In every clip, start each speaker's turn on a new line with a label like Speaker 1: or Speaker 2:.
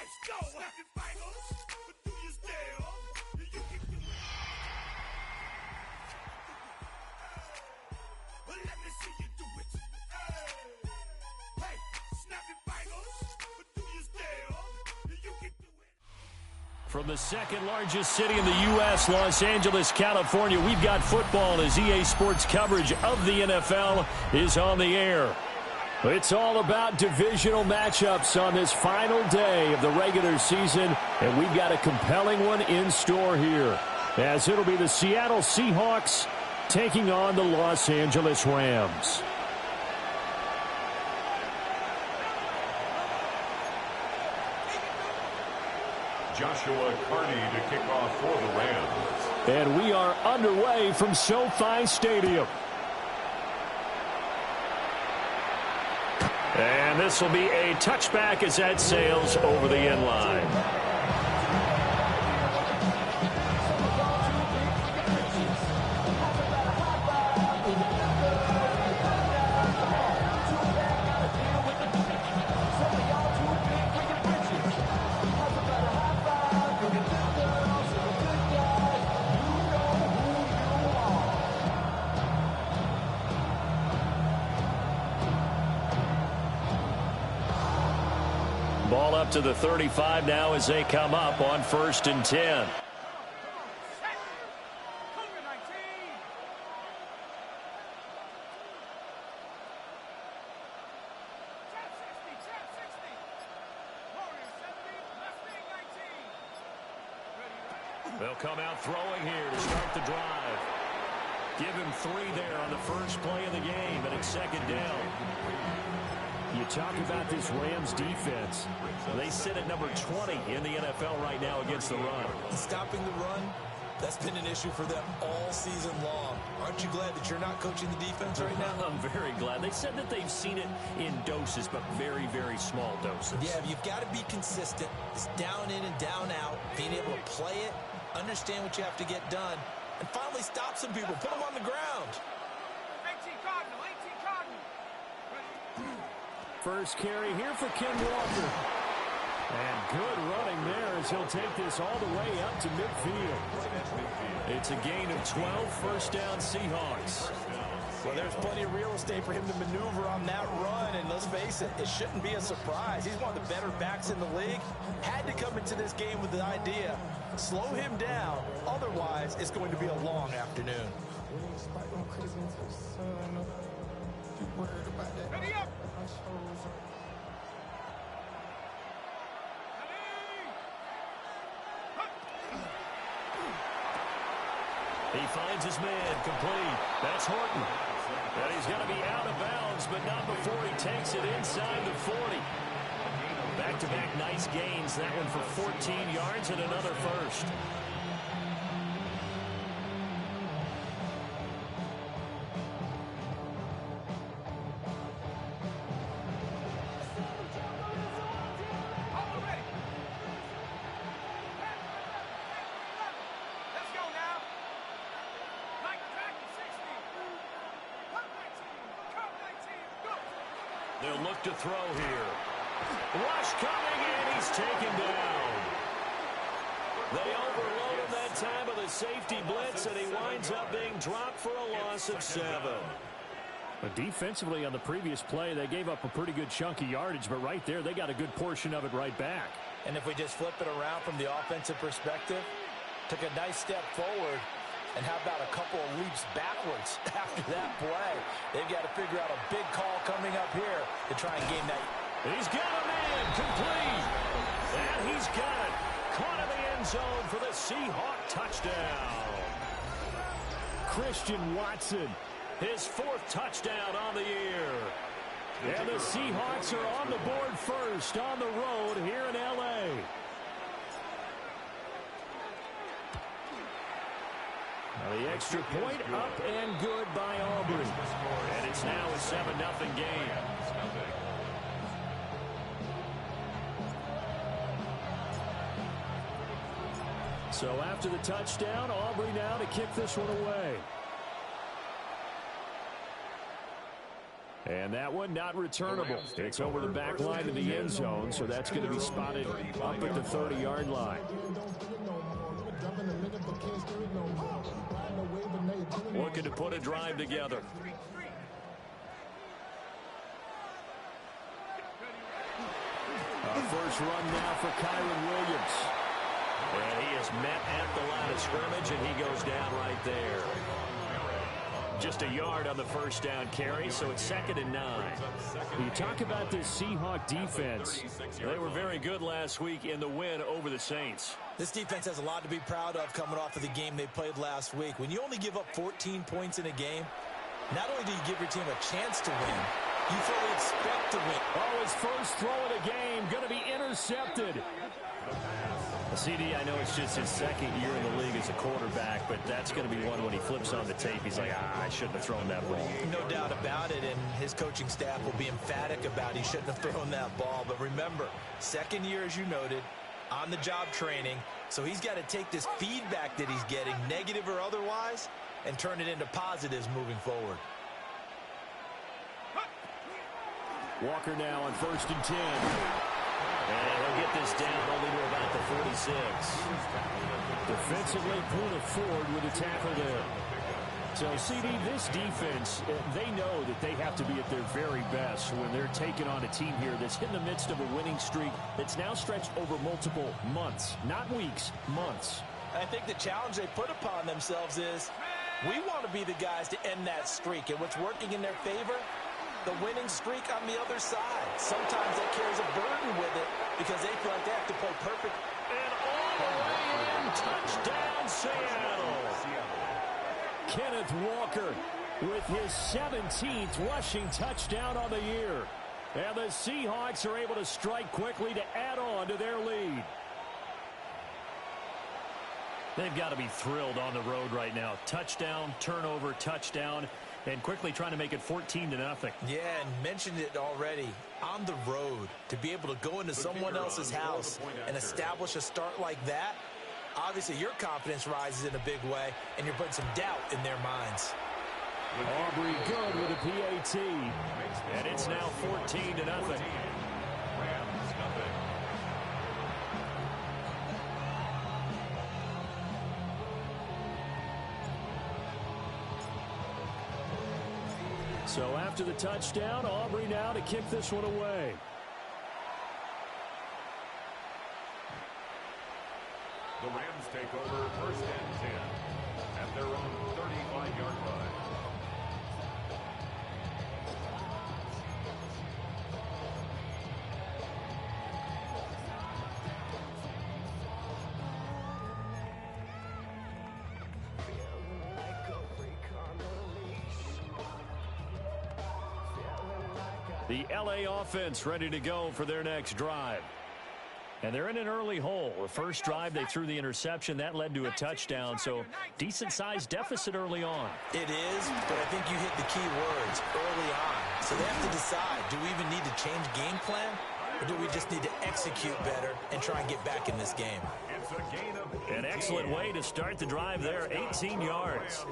Speaker 1: Let's go. Snap your fingers, but do you still? You keep doing it. Well, let me see you do it. Hey, snap your fingers, but do you still? You keep doing it.
Speaker 2: From the second largest city in the U.S., Los Angeles, California, we've got football as EA Sports coverage of the NFL is on the air. It's all about divisional matchups on this final day of the regular season, and we've got a compelling one in store here, as it'll be the Seattle Seahawks taking on the Los Angeles Rams.
Speaker 3: Joshua Carney to kick off for the Rams.
Speaker 2: And we are underway from SoFi Stadium. And this will be a touchback as that sails over the end line. Ball up to the 35 now as they come up on 1st and 10. They'll come out throwing here to start the drive. Give him 3 there on the first play of the game, and it's 2nd down. You talk about this Rams defense. They sit at number 20 in the NFL right now against the run.
Speaker 4: Stopping the run, that's been an issue for them all season long. Aren't you glad that you're not coaching the defense right now?
Speaker 2: I'm very glad. They said that they've seen it in doses, but very, very small doses.
Speaker 4: Yeah, you've got to be consistent. It's down in and down out, being able to play it, understand what you have to get done, and finally stop some people, put them on the ground.
Speaker 1: 18 Cardinal, 18 Cardinal.
Speaker 2: First carry here for Ken Walker. And good running there as he'll take this all the way up to midfield. It's a gain of 12, first down Seahawks.
Speaker 5: Well, there's plenty of real estate for him to maneuver on that run, and let's face it, it shouldn't be a surprise. He's one of the better backs in the league. Had to come into this game with the idea, slow him down, otherwise it's going to be a long afternoon.
Speaker 1: Ready up.
Speaker 2: He finds his man complete. That's Horton. And he's going to be out of bounds, but not before he takes it inside the 40. Back-to-back nice gains. That one for 14 yards and another first. They'll look to throw here. Rush coming in. He's taken down. They overload him that time with a safety blitz, and he winds up being dropped for a loss of 7. But defensively on the previous play, they gave up a pretty good chunk of yardage, but right there, they got a good portion of it right back.
Speaker 5: And if we just flip it around from the offensive perspective, took a nice step forward, and how about a couple of leaps backwards after that play? They've got to figure out a big call coming up here to try and gain that.
Speaker 2: He's got a man complete. And he's got it. Caught in the end zone for the Seahawk touchdown. Christian Watson, his 4th touchdown on the year. And the Seahawks are on the board first on the road here in L.A. Now the extra point up and good by Aubrey. And it's now a 7-0 game. So after the touchdown, Aubrey now to kick this one away. And that one not returnable. It's over the back line of the end zone, so that's going to be spotted up at the 30-yard line. Looking to put a drive together. First run now for Kyron Williams. And he is met at the line of scrimmage, and he goes down right there. Just a yard on the first down carry, so it's 2nd and 9. You talk about this Seahawk defense. They were very good last week in the win over the Saints.
Speaker 4: This defense has a lot to be proud of coming off of the game they played last week. When you only give up 14 points in a game, not only do you give your team a chance to win, you fully expect to win.
Speaker 2: Oh, his first throw of the game going to be intercepted. CD, I know it's just his 2nd year in the league as a quarterback, but that's going to be one when he flips on the tape. He's like, I shouldn't have thrown that ball.
Speaker 4: No doubt about it, and his coaching staff will be emphatic about he shouldn't have thrown that ball. But remember, 2nd year, as you noted, on-the-job training, so he's got to take this feedback that he's getting, negative or otherwise, and turn it into positives moving forward.
Speaker 2: Walker now on 1st and 10. And he'll get this down only to about the 46. Defensively pulled it forward with a tackle there. So, CD, this defense, they know that they have to be at their very best when they're taking on a team here that's in the midst of a winning streak that's now stretched over multiple months. Not weeks, months.
Speaker 4: I think the challenge they put upon themselves is we want to be the guys to end that streak. And what's working in their favor? The winning streak on the other side. Sometimes that carries a burden with it because they feel like they have to play perfect.
Speaker 2: And all the way in, touchdown Seattle. Kenneth Walker with his 17th rushing touchdown on the year. And the Seahawks are able to strike quickly to add on to their lead. They've got to be thrilled on the road right now. Touchdown, turnover, touchdown. And quickly trying to make it 14-0.
Speaker 4: Yeah, and mentioned it already. On the road, to be able to go into someone else's house and establish a start like that, obviously your confidence rises in a big way, and you're putting some doubt in their minds.
Speaker 2: Aubrey good with a PAT. And it's now 14-0. So after the touchdown, Aubrey now to kick this one away.
Speaker 3: The Rams take over 1st and 10 at their own 35-yard line.
Speaker 2: The LA offense ready to go for their next drive. And they're in an early hole. The first drive, they threw the interception. That led to a touchdown, so decent-sized deficit early on.
Speaker 4: It is, but I think you hit the key words early on. So they have to decide, do we even need to change game plan, or do we just need to execute better and try and get back in this game?
Speaker 2: An excellent way to start the drive there, 18 yards.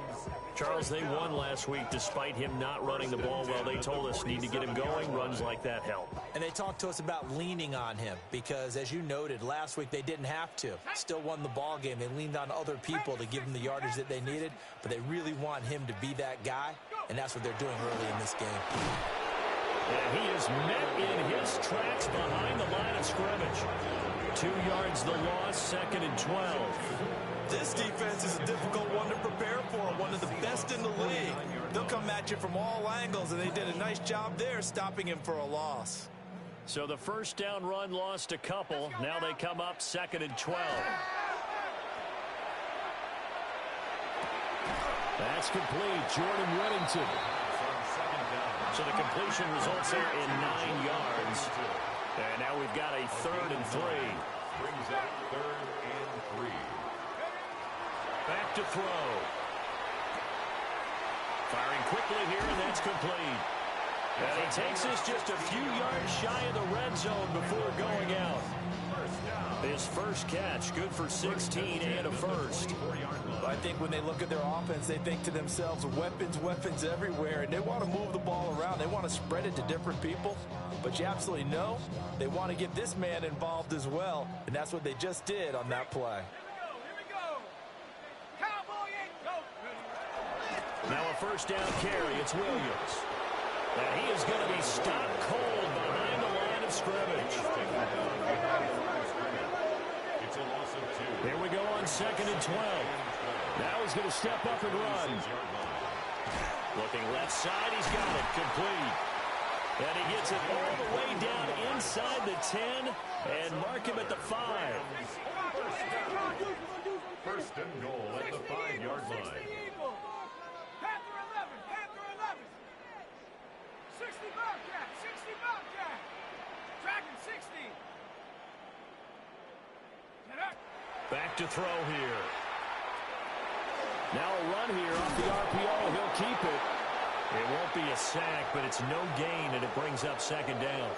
Speaker 2: Charles, they won last week despite him not running the ball well. They told us need to get him going. Runs like that help.
Speaker 4: And they talked to us about leaning on him because, as you noted, last week they didn't have to. Still won the ball game. They leaned on other people to give them the yardage that they needed, but they really want him to be that guy, and that's what they're doing early in this game.
Speaker 2: And he is met in his tracks behind the line of scrimmage. 2 yards the loss, 2nd and 12.
Speaker 4: This defense is a difficult one to prepare for, one of the best in the league. They'll come at you from all angles, and they did a nice job there stopping him for a loss.
Speaker 2: So the first down run lost a couple. Now they come up 2nd and 12. That's complete. Jordan Whittington. So the completion results here in 9 yards. And now we've got a 3rd and 3.
Speaker 3: Brings up 3rd and 3.
Speaker 2: Back to throw. Firing quickly here, and that's complete. And he takes us just a few yards shy of the red zone before going out.
Speaker 3: First down.
Speaker 2: His first catch, good for 16 and a first.
Speaker 5: I think when they look at their offense, they think to themselves, weapons, weapons everywhere, and they want to move the ball around. They want to spread it to different people, but you absolutely know they want to get this man involved as well, and that's what they just did on that play.
Speaker 2: Now a first down carry. It's Williams. And he is going to be stopped cold behind the line of scrimmage.
Speaker 3: It's a loss of 2.
Speaker 2: Here we go on 2nd and 12. Now he's going to step up and run. Looking left side. He's got it. Complete. And he gets it all the way down inside the 10 and mark him at the 5.
Speaker 3: First and goal at the 5-yard line.
Speaker 1: 60 Bobcat, 60 Bobcat. Tracking 60.
Speaker 2: Back to throw here. Now a run here off the RPO. He'll keep it. It won't be a sack, but it's no gain, and it brings up 2nd down.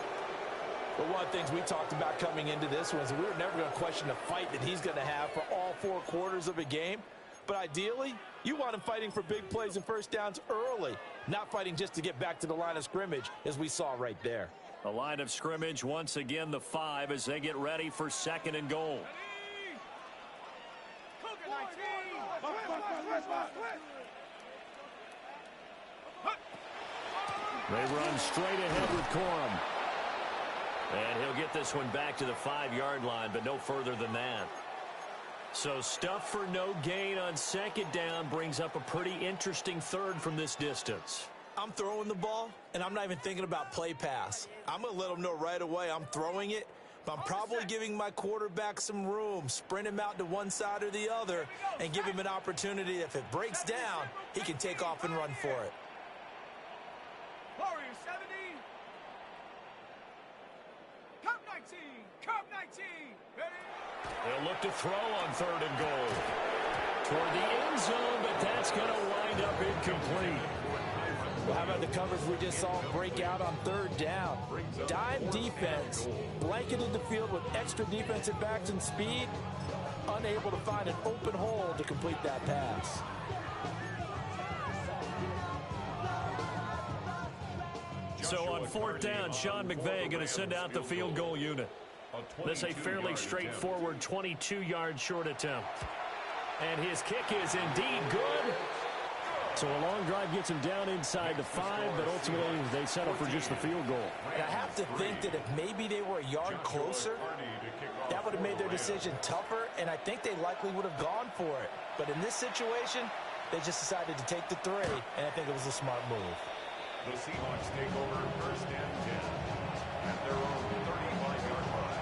Speaker 5: But one of the things we talked about coming into this was we were never going to question the fight that he's going to have for all 4 quarters of a game. But ideally, you want him fighting for big plays and first downs early, not fighting just to get back to the line of scrimmage, as we saw right there.
Speaker 2: The line of scrimmage, once again, the 5 as they get ready for 2nd and goal. They run straight ahead with Corum. And he'll get this one back to the 5-yard line, but no further than that. So stuff for no gain on 2nd down brings up a pretty interesting 3rd from this distance.
Speaker 5: I'm throwing the ball, and I'm not even thinking about play pass. I'm going to let them know right away I'm throwing it, but I'm probably giving my quarterback some room, sprint him out to one side or the other, and give him an opportunity. If it breaks down, he can take off and run for it.
Speaker 1: Warriors 70. Cup 19. Cup 19. Ready?
Speaker 2: They'll look to throw on 3rd and goal. Toward the end zone, but that's going to wind up incomplete.
Speaker 5: Well, how about the coverage we just saw break out on 3rd down? Dime defense, blanketed the field with extra defensive backs and speed, unable to find an open hole to complete that pass.
Speaker 2: So on 4th down, Sean McVay going to send out the field goal unit. This a fairly straightforward 22-yard short attempt. And his kick is indeed good. So a long drive gets him down inside the 5, but ultimately they settle for just the field goal.
Speaker 5: And I have to think that if maybe they were a yard closer, that would have made their decision tougher, and I think they likely would have gone for it. But in this situation, they just decided to take the 3, and I think it was a smart move.
Speaker 3: The Seahawks take over first and 10 at their own 35-yard line.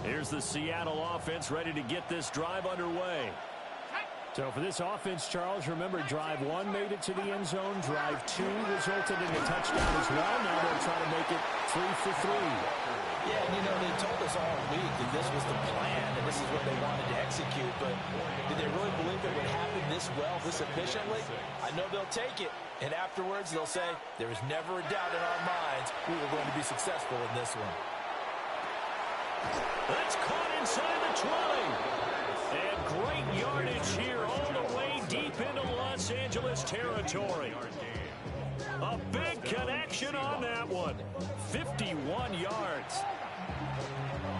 Speaker 2: Here's the Seattle offense ready to get this drive underway. So for this offense, Charles, remember, drive 1 made it to the end zone. Drive 2 resulted in a touchdown as well. Now they're trying to make it 3 for 3.
Speaker 5: Yeah, and you know, they told us all week that this was the plan and this is what they wanted to execute, but did they really believe it would happen this well, this efficiently? I know they'll take it, and afterwards they'll say, there was never a doubt in our minds we were going to be successful in this one.
Speaker 2: That's caught inside the 20. And great yardage here all the way deep into Los Angeles territory. A big connection on that one. 51 yards.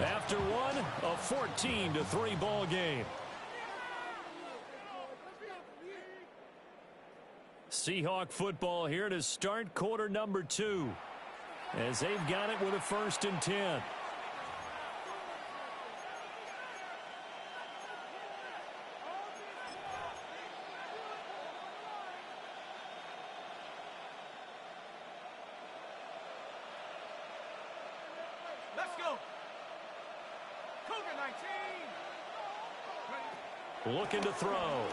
Speaker 2: After one, a 14-3 ball game. Seahawk football here to start quarter number 2. As they've got it with a 1st and 10.
Speaker 1: Let's go. Cougar 19.
Speaker 2: Looking to throw.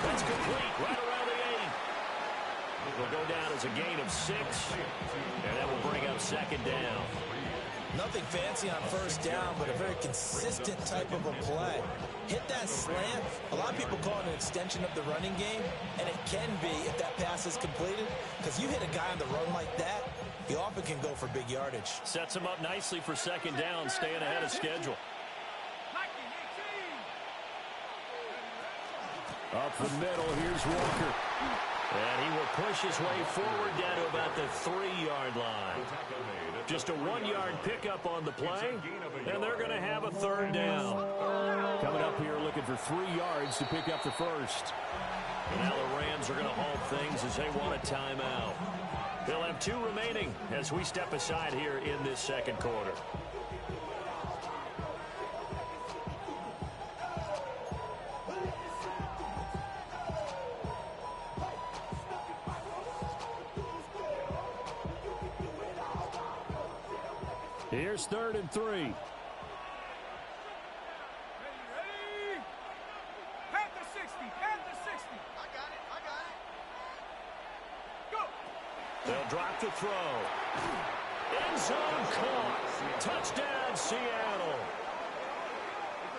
Speaker 2: That's complete right around the 8. It'll go down as a gain of 6, and that will bring up second down.
Speaker 4: Nothing fancy on first down, but a very consistent type of a play. Hit that slant. A lot of people call it an extension of the running game, and it can be if that pass is completed, because you hit a guy on the run like that, he often can go for big yardage.
Speaker 2: Sets him up nicely for second down, staying ahead of schedule. Up the middle, here's Walker. And he will push his way forward down to about the 3-yard line. Just a 1-yard pickup on the play, and they're going to have a third down. Coming up here looking for 3 yards to pick up the first. And now the Rams are going to halt things as they want a timeout. They'll have 2 remaining as we step aside here in this second quarter. Here's 3rd and 3.
Speaker 1: Ready? Panther 60, Panther 60. I got it. Go.
Speaker 2: They'll drop the throw. End zone caught. Touchdown, Seattle.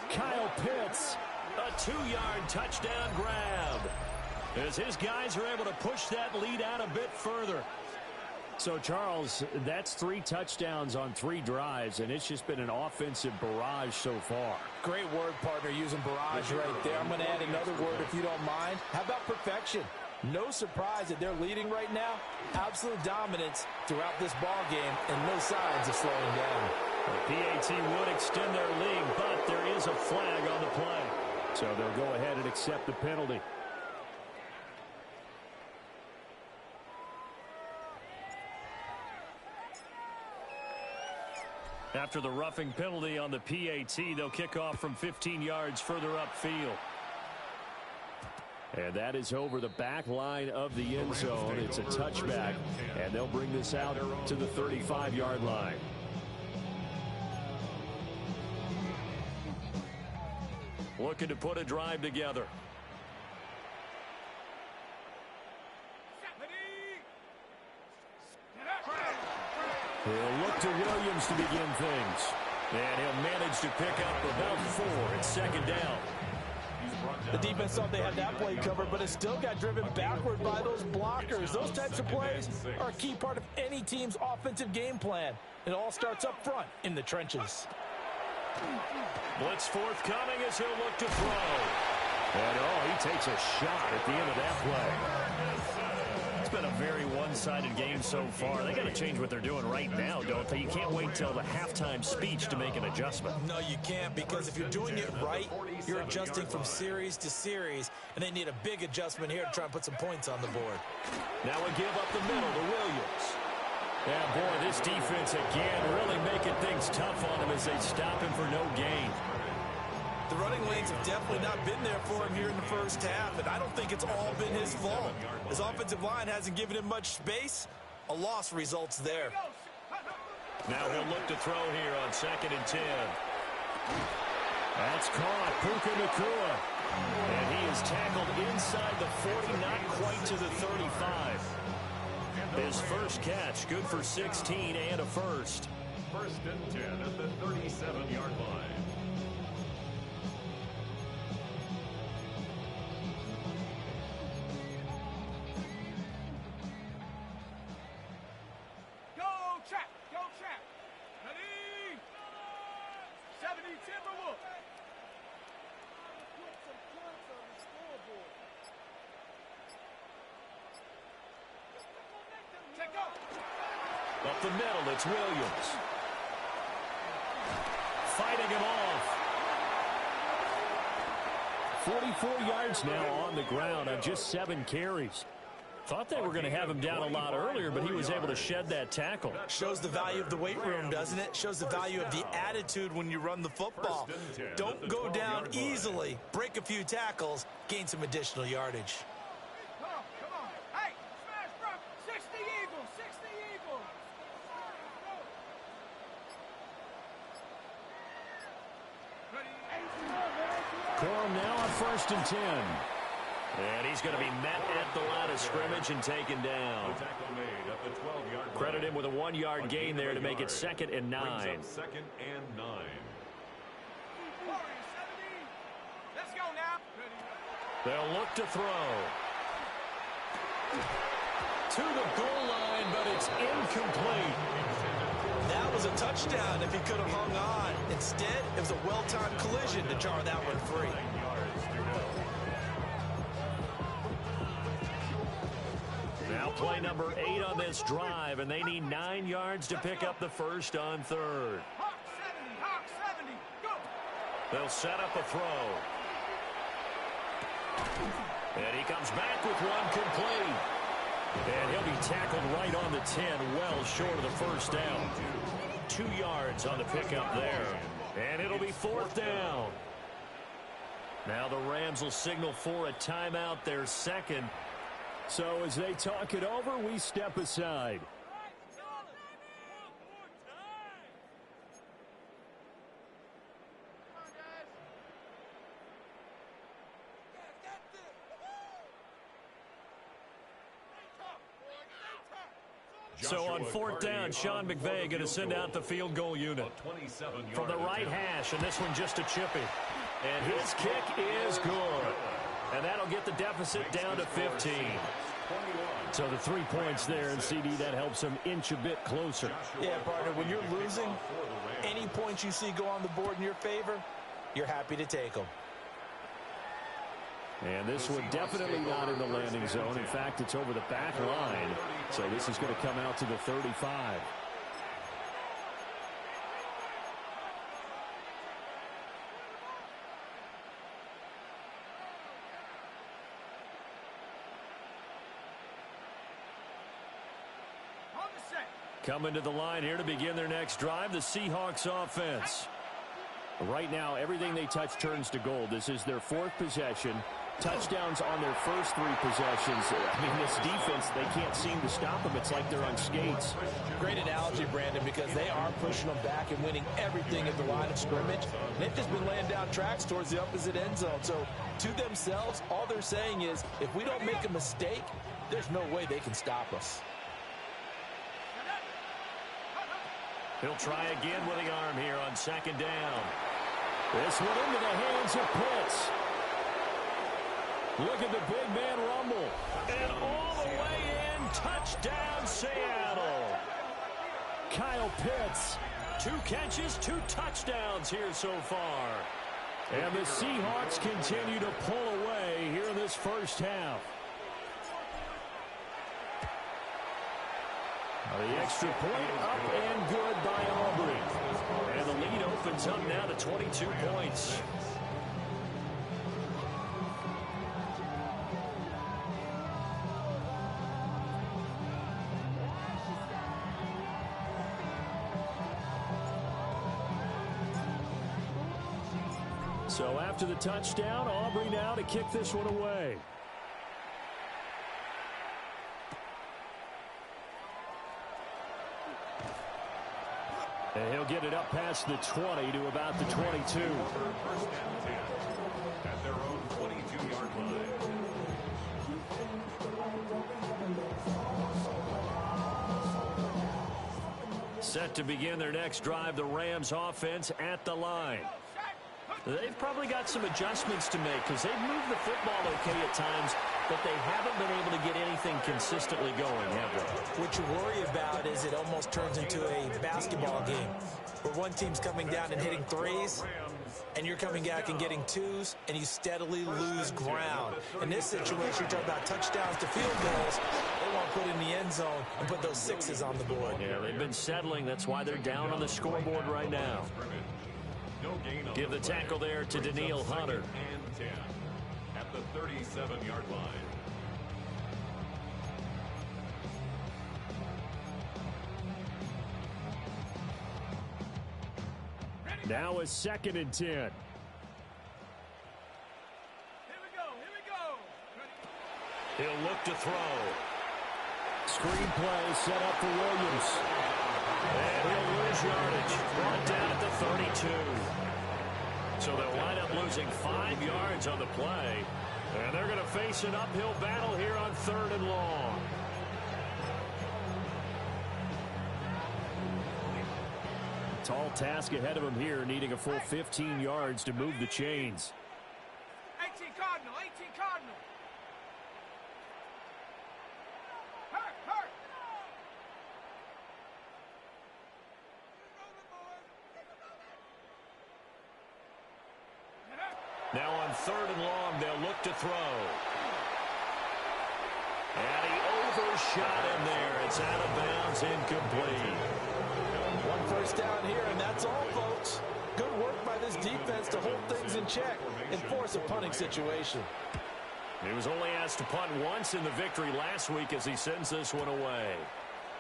Speaker 2: Kyle Pitts, a 2-yard touchdown grab, as his guys are able to push that lead out a bit further. So, Charles, that's 3 touchdowns on 3 drives, and it's just been an offensive barrage so far.
Speaker 5: Great word, partner, using barrage right there. I'm going to add another word if you don't mind. How about perfection? No surprise that they're leading right now. Absolute dominance throughout this ball game, and no signs of slowing down.
Speaker 2: The PAT would extend their lead, but there is a flag on the play. So they'll go ahead and accept the penalty. After the roughing penalty on the PAT, they'll kick off from 15 yards further upfield. And that is over the back line of the end zone. It's a touchback, and they'll bring this out to the 35-yard line. Looking to put a drive together. He'll look to Williams to begin things. And he'll manage to pick up about 4 at second down.
Speaker 5: The defense thought they had that play covered, but it still got driven backward by those blockers. Those types of plays are a key part of any team's offensive game plan. It all starts up front in the trenches.
Speaker 2: Blitz forthcoming as he'll look to throw. And, he takes a shot at the end of that play. It's been a very one-sided game so far. They got to change what they're doing right now, don't they? You can't wait till the halftime speech to make an adjustment.
Speaker 4: No, you can't, because if you're doing it right, you're adjusting from series to series, and they need a big adjustment here to try and put some points on the board.
Speaker 2: Now a give up the middle to Williams. Yeah, boy, this defense again really making things tough on him as they stop him for no gain.
Speaker 4: The running lanes have definitely not been there for him here in the first half, and I don't think it's all been his fault. His offensive line hasn't given him much space. A loss results there.
Speaker 2: Now he'll look to throw here on 2nd and 10. That's caught. Puka Nacua. And he is tackled inside the 40, not quite to the 35. His first catch, good for 16 and a first.
Speaker 3: 1st and 10 at the 37-yard line.
Speaker 2: Up the middle, it's Williams. Fighting him off. 44 yards now on the ground on just 7 carries. Thought they were going to have him down a lot earlier, but he was able to shed that tackle.
Speaker 4: Shows the value of the weight room, doesn't it? Shows the value of the attitude when you run the football. Don't go down easily. Break a few tackles. Gain some additional yardage.
Speaker 1: Come on. Hey, smash, bro. 60 Eagles, 60 Eagles.
Speaker 2: Corum now on 1st and 10. And he's going to be met at the line of scrimmage and taken down.
Speaker 3: The tackle made at the 12-yard line.
Speaker 2: Credit him with a 1-yard gain there to make it 2nd and 9.
Speaker 3: Second and 9.
Speaker 1: Let's go now.
Speaker 2: They'll look to throw. To the goal line, but it's incomplete.
Speaker 4: That was a touchdown if he could have hung on. Instead, it was a well-timed collision to jar that one free.
Speaker 3: 9 yards to go.
Speaker 2: Now play number 8 on this drive, and they need 9 yards to pick up the first on 3rd.
Speaker 1: Hawk 70, go.
Speaker 2: They'll set up a throw. And he comes back with one complete. And he'll be tackled right on the 10, well short of the first down. 2 yards on the pickup there. And it'll be 4th down. Now the Rams will signal for a timeout, their second. So as they talk it over, we step aside. So on 4th down, Sean McVay going to send out the field goal unit. From the right hash, and this one just a chippy. And his kick is good. And that'll get the deficit down to 15. So the 3 points there, and CD, that helps him inch a bit closer.
Speaker 5: Yeah, partner, when you're losing, any points you see go on the board in your favor, you're happy to take them.
Speaker 2: And this one definitely not in the landing zone. In fact, it's over the back line. So this is going to come out to the 35.
Speaker 1: On the set.
Speaker 2: Coming to the line here to begin their next drive, the Seahawks offense. Right now, everything they touch turns to gold. This is their 4th possession. Touchdowns on their first 3 possessions. I mean, this defense, they can't seem to stop them. It's like they're on skates.
Speaker 5: Great analogy, Brandon, because they are pushing them back and winning everything at the line of scrimmage. They've just been laying down tracks towards the opposite end zone. So to themselves, all they're saying is, if we don't make a mistake, there's no way they can stop us.
Speaker 2: He'll try again with the arm here on 2nd down. This one into the hands of Pitts. Look at the big man rumble. And all the way in, touchdown Seattle. Kyle Pitts, 2 catches, 2 touchdowns here so far. And the Seahawks continue to pull away here in this first half. The extra point up and good by Aubrey. And the lead opens up now to 22 points. So after the touchdown, Aubrey now to kick this one away. And he'll get it up past the 20 to about the 22.
Speaker 3: First and 10 at their own 22-yard line.
Speaker 2: Set to begin their next drive, the Rams offense at the line. They've probably got some adjustments to make because they've moved the football okay at times, but they haven't been able to get anything consistently going, have they?
Speaker 5: What you worry about is it almost turns into a basketball game where one team's coming down and hitting 3s, and you're coming back and getting 2s, and you steadily lose ground. In this situation, you're talking about touchdowns to field goals. They want to put in the end zone and put those 6s on the board.
Speaker 2: Yeah, they've been settling. That's why they're down on the scoreboard right now. Give the tackle there to Daniil Hunter.
Speaker 3: And 10 at the 37-yard line.
Speaker 2: Now a 2nd and 10.
Speaker 1: Here we go.
Speaker 2: He'll look to throw. Screen play set up for Williams. And he'll lose yardage. Brought down at the 32. So they'll wind up losing 5 yards on the play. And they're going to face an uphill battle here on 3rd and long. Tall task ahead of him here, needing a full 15 yards to move the chains.
Speaker 1: 18 Cardinal, 18 Cardinal. Hurt, hurt.
Speaker 2: Now on 3rd and long, they'll look to throw. And he overshot him there. It's out of bounds, incomplete.
Speaker 5: 1 first down here, and that's all, folks. Good work by this defense to hold things in check and force a punting situation.
Speaker 2: He was only asked to punt once in the victory last week as he sends this one away.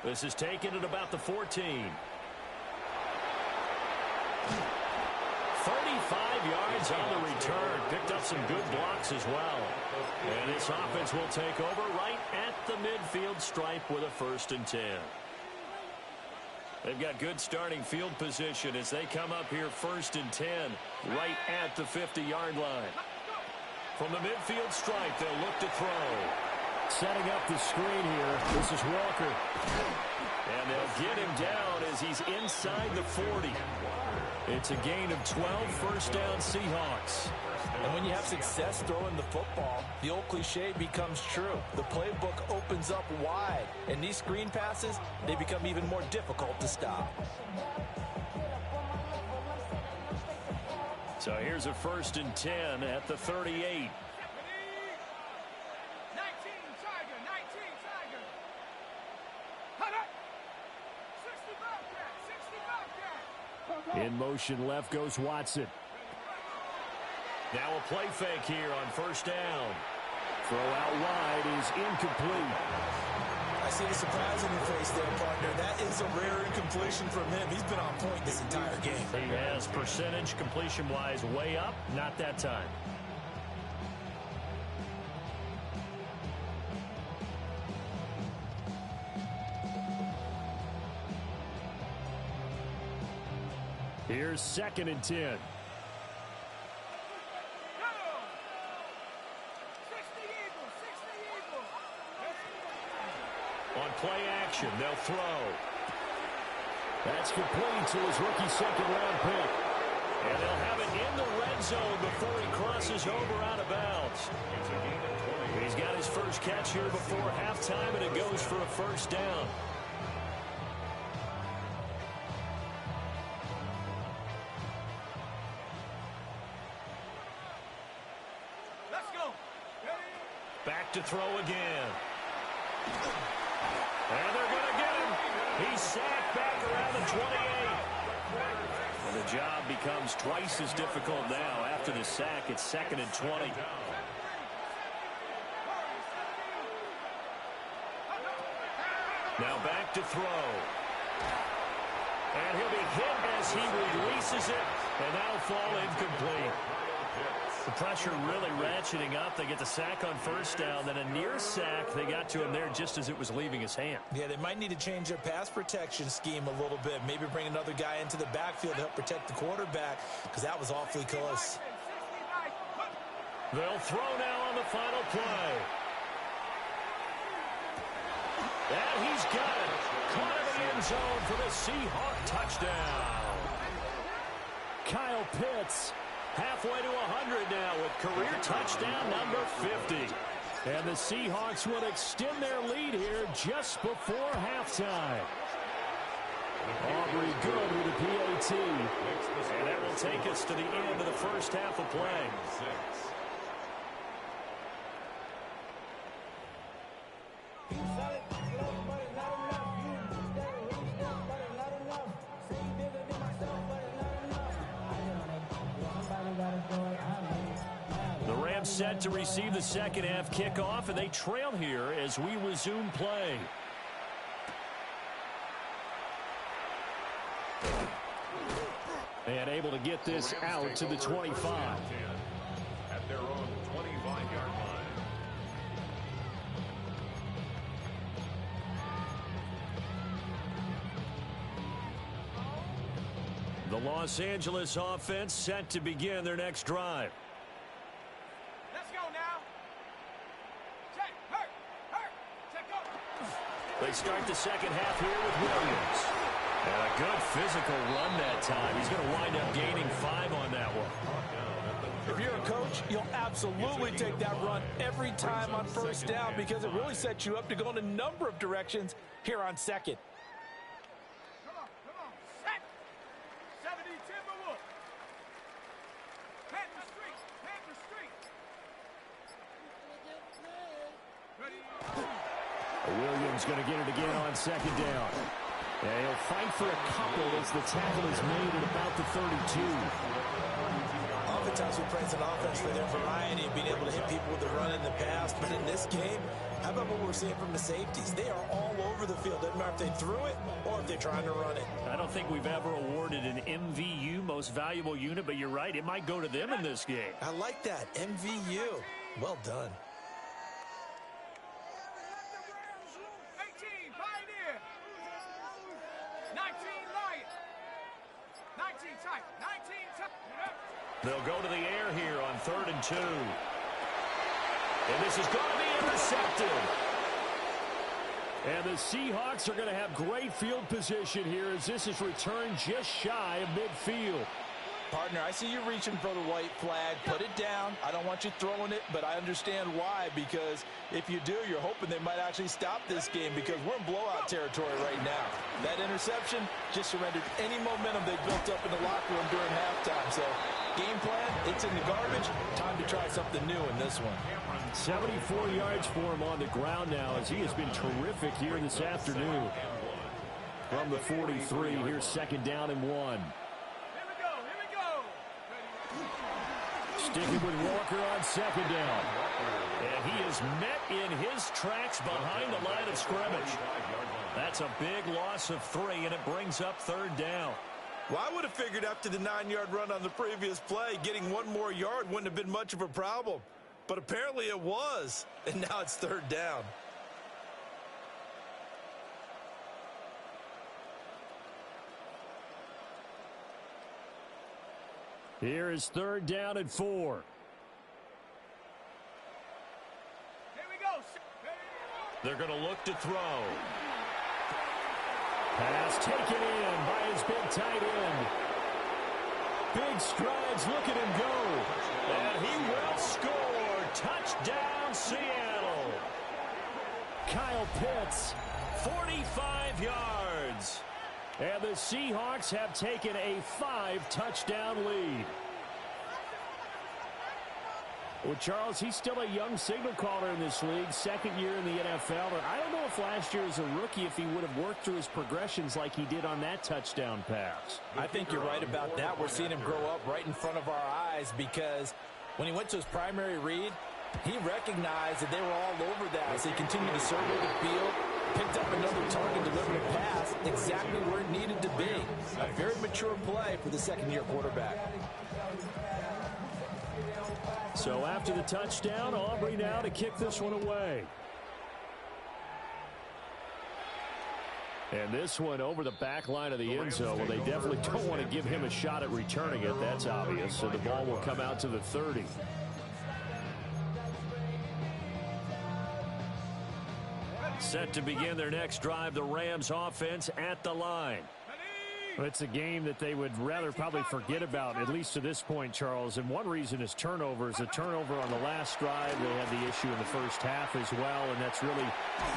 Speaker 2: This is taken at about the 14. 35 yards on the return. Picked up some good blocks as well. And this offense will take over right at the midfield stripe with a 1st and 10. They've got good starting field position as they come up here 1st and 10 right at the 50-yard line. From the midfield stripe, they'll look to throw. Setting up the screen here. This is Walker. And they'll get him down as he's inside the 40. It's a gain of 12, 1st down Seahawks.
Speaker 5: And when you have success throwing the football, the old cliche becomes true. The playbook opens up wide, and these screen passes, they become even more difficult to stop.
Speaker 2: So here's a 1st and 10 at the 38.
Speaker 1: 19 Tiger, 19 Tiger. Hut up. 60 Bobcat, 60 Bobcat.
Speaker 2: In motion left goes Watson. Now a play fake here on 1st down. Throw out wide is incomplete.
Speaker 5: I see the surprise in your face there, partner. That is a rare incompletion from him. He's been on point this entire game.
Speaker 2: He has percentage completion-wise way up, not that time. Here's 2nd and 10. On play action, they'll throw. That's complete to his rookie 2nd-round pick. And they'll have it in the red zone before he crosses over out of bounds. He's got his first catch here before halftime, and it goes for a 1st down.
Speaker 1: Let's go.
Speaker 2: Back to throw again. And they're going to get him. He's sacked back around the 28. And the job becomes twice as difficult now. After the sack, it's 2nd and 20. Now back to throw. And he'll be hit as he releases it. And that'll fall incomplete. The pressure really ratcheting up. They get the sack on 1st down. Then a near sack. They got to him there just as it was leaving his hand.
Speaker 5: Yeah, they might need to change their pass protection scheme a little bit. Maybe bring another guy into the backfield to help protect the quarterback, because that was awfully close.
Speaker 2: They'll throw now on the final play. And he's got it. Caught in the end zone for the Seahawks touchdown. Kyle Pitts halfway to 100 now with career touchdown number 50. And the Seahawks will extend their lead here just before halftime. Aubrey good with the PAT. And that will take us to the end of the first half of play. The Rams set to receive the second half kickoff, and they trail here as we resume play. And able to get this out to the 25.
Speaker 3: At their own 25-yard line.
Speaker 2: The Los Angeles offense set to begin their next drive.
Speaker 1: Let's go now.
Speaker 2: They start the second half here with Williams. And a good physical run that time. He's going to wind up gaining 5 on that one.
Speaker 5: If you're a coach, you'll absolutely take that run every time on first down because it really sets you up to go in a number of directions here on second.
Speaker 1: Come on, set. 70 Timberwolves. Panther Street, Panther Street. Ready?
Speaker 2: Williams going to get it again on second down. And he'll fight for a couple as the tackle is made at about the 32.
Speaker 4: Oftentimes we praise an offense for their variety of being able to hit people with the run in the past. But in this game, how about what we're seeing from the safeties? They are all over the field. Doesn't matter if they threw it or if they're trying to run it.
Speaker 2: I don't think we've ever awarded an MVU, most valuable unit, but you're right. It might go to them in this game.
Speaker 4: I like that. MVU. Well done.
Speaker 1: 18, Pioneer. 19, Lion. 19, Tiger. 19, Tiger.
Speaker 2: They'll go to the air here on 3rd and 2. And this is going to be intercepted. And the Seahawks are going to have great field position here as this is returned just shy of midfield.
Speaker 5: Partner, I see you reaching for the white flag. Put it down. I don't want you throwing it, but I understand why, because if you do, you're hoping they might actually stop this game because we're in blowout territory right now. That interception just surrendered any momentum they built up in the locker room during halftime. So, game plan, it's in the garbage. Time to try something new in this one.
Speaker 2: 74 yards for him on the ground now as he has been terrific here this afternoon. From the 43, here's 2nd down and 1. Sticking with Walker on 2nd down. And he is met in his tracks behind the line of scrimmage. That's a big loss of 3, and it brings up 3rd down.
Speaker 4: Well, I would have figured after the 9-yard run on the previous play, getting 1 more yard wouldn't have been much of a problem. But apparently it was, and now it's 3rd down.
Speaker 2: Here is 3rd down and 4.
Speaker 1: Here we go.
Speaker 2: They're going to look to throw. Pass taken in by his big tight end. Big strides. Look at him go. And he will score. Touchdown, Seattle. Kyle Pitts, 45 yards. And the Seahawks have taken a 5-touchdown lead. Well, Charles, he's still a young signal caller in this league, 2nd year in the NFL. But I don't know if last year as a rookie, if he would have worked through his progressions like he did on that touchdown pass.
Speaker 5: I think you're right about that. We're seeing him grow up right in front of our eyes because when he went to his primary read, he recognized that they were all over that. So he continued to survey the field, picked up another target, delivered a pass exactly where it needed to be. A very mature play for the 2nd-year quarterback.
Speaker 2: So after the touchdown, Aubrey now to kick this one away. And this one over the back line of the end zone. Well, they definitely don't want to give him a shot at returning it. That's obvious. So the ball will come out to the 30. Set to begin their next drive, the Rams offense at the line. It's a game that they would rather probably forget about, at least to this point, Charles. And one reason is turnovers. A turnover on the last drive. They had the issue in the first half as well, and that's really,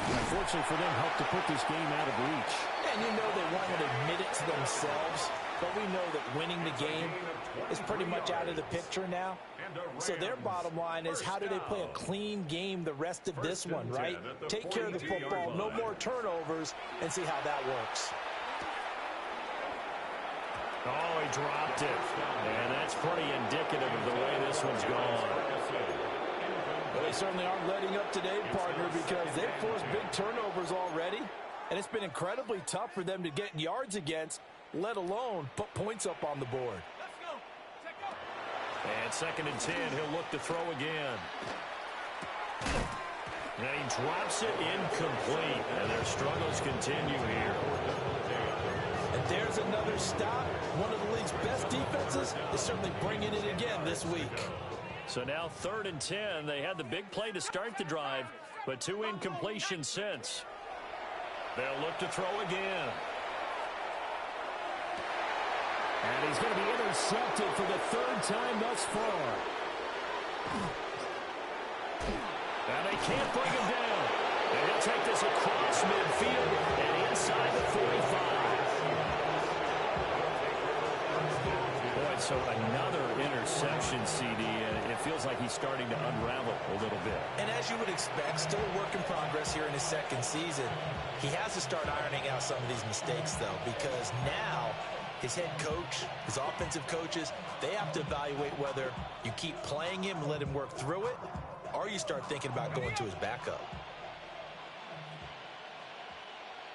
Speaker 2: unfortunately for them, helped to put this game out of reach.
Speaker 5: And you know they won't admit it to themselves, but we know that winning the game is pretty much out of the picture now. So their bottom line is, how do they play a clean game the rest of this one, right? Take care of the football, no more turnovers, and see how that works.
Speaker 2: Oh, he dropped it. And that's pretty indicative of the way this one's gone.
Speaker 5: Well, they certainly aren't letting up today, partner, because they've forced big turnovers already. And it's been incredibly tough for them to get yards against, let alone put points up on the board.
Speaker 2: And 2nd and 10, he'll look to throw again. And he drops it incomplete. And their struggles continue here.
Speaker 5: And there's another stop. One of the league's best defenses is certainly bringing it again this week.
Speaker 2: So now 3rd and 10. They had the big play to start the drive, but 2 incompletions since. They'll look to throw again. And he's going to be intercepted for the third time thus far. And they can't bring him down. And he'll take this across midfield and inside the 45. Boy, so another interception, CD, and it feels like he's starting to unravel a little bit.
Speaker 4: And as you would expect, still a work in progress here in his second season. He has to start ironing out some of these mistakes, though, because now his head coach, his offensive coaches, they have to evaluate whether you keep playing him and let him work through it, or you start thinking about going to his backup.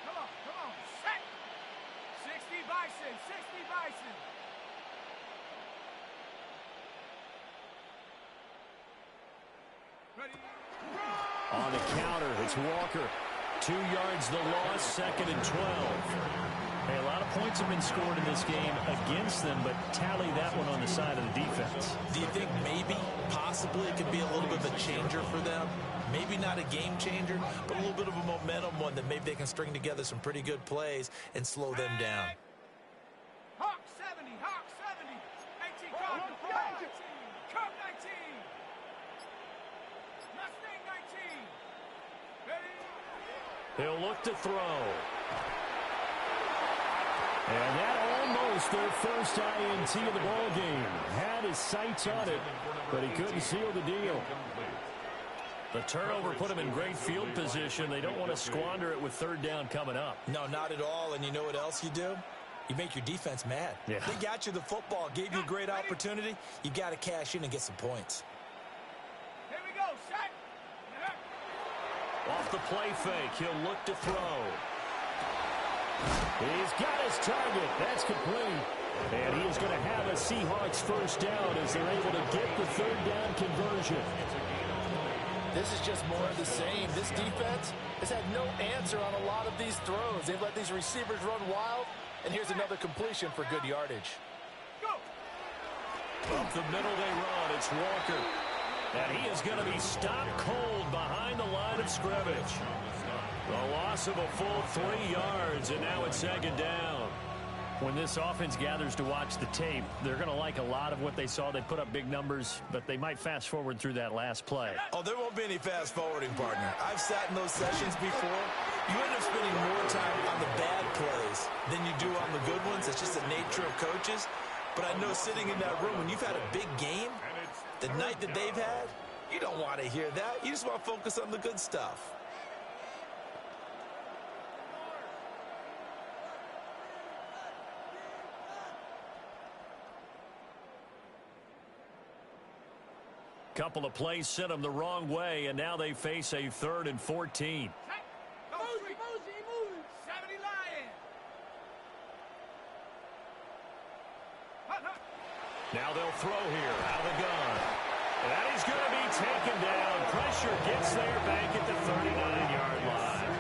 Speaker 1: Come on, set. 60 Bison, 60 Bison. Ready?
Speaker 2: On the counter, it's Walker. 2 yards the loss, 2nd and 12. Hey, a lot of points have been scored in this game against them, but tally that one on the side of the defense.
Speaker 4: Do you think maybe, possibly, it could be a little bit of a changer for them? Maybe not a game changer, but a little bit of a momentum one that maybe they can string together some pretty good plays and slow them down.
Speaker 1: Hawk 70, Hawk 70. 18, Cub 19. Cub 19. Mustang 19. Ready?
Speaker 2: He'll look to throw. And that almost their first INT of the ball game. Had his sights on it, but he couldn't seal the deal. The turnover put him in great field position. They don't want to squander it with third down coming up.
Speaker 4: No, not at all. And you know what else you do? You make your defense mad.
Speaker 2: Yeah.
Speaker 4: They got you the football, gave you a great opportunity. You got to cash in and get some points.
Speaker 1: Here we go, set.
Speaker 2: Off the play fake, he'll look to throw. He's got his target. That's complete. And he is going to have a Seahawks first down as they're able to get the third down conversion.
Speaker 5: This is just more of the same. This defense has had no answer on a lot of these throws. They've let these receivers run wild, and here's another completion for good yardage.
Speaker 1: Go.
Speaker 2: Up the middle they run. It's Walker. And he is going to be stopped cold behind the line of scrimmage. The loss of a full 3 yards, and now it's 2nd down. When this offense gathers to watch the tape, they're going to like a lot of what they saw. They put up big numbers, but they might fast forward through that last play.
Speaker 4: Oh, there won't be any fast forwarding, partner. I've sat in those sessions before. You end up spending more time on the bad plays than you do on the good ones. It's just the nature of coaches. But I know sitting in that room, when you've had a big game, the night that they've had, you don't want to hear that. You just want to focus on the good stuff.
Speaker 2: Couple of plays sent them the wrong way, and now they face a 3rd and 14.
Speaker 1: Go, Mosey, moving. 70 Lion.
Speaker 2: Now they'll throw here out of the gun. And he's going to be taken down. Pressure gets there back at the 39-yard line.